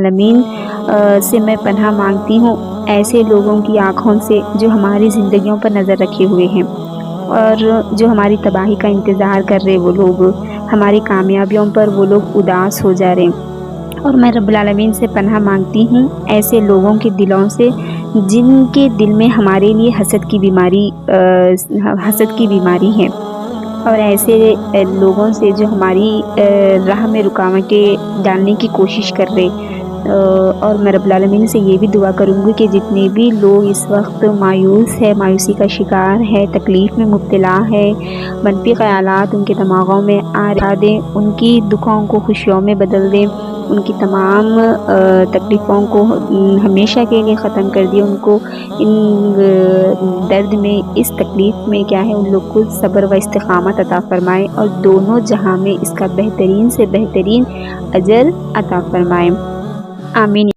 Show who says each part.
Speaker 1: عالمین سے میں پناہ مانگتی ہوں ایسے لوگوں کی آنکھوں سے جو ہماری زندگیوں پر نظر رکھے ہوئے ہیں اور جو ہماری تباہی کا انتظار کر رہے، وہ لوگ ہماری کامیابیوں پر وہ لوگ اداس ہو جا رہے ہیں۔ اور میں رب العالمین سے پناہ مانگتی ہوں ایسے لوگوں کے دلوں سے جن کے دل میں ہمارے لیے حسد کی بیماری ہے، اور ایسے لوگوں سے جو ہماری راہ میں رکاوٹیں ڈالنے کی کوشش کر رہے۔ اور میں رب العالمین سے یہ بھی دعا کروں گی کہ جتنے بھی لوگ اس وقت مایوس ہے، مایوسی کا شکار ہے، تکلیف میں مبتلا ہے، منفی خیالات ان کے دماغوں میں آ دیں، ان کی دکھوں کو خوشیوں میں بدل دیں، ان کی تمام تکلیفوں کو ہمیشہ کے لیے ختم کر دیا، ان کو ان درد میں، اس تکلیف میں کیا ہے، ان لوگ کو صبر و استقامت عطا فرمائے اور دونوں جہاں میں اس کا بہترین سے بہترین اجر عطا فرمائے۔ آمین۔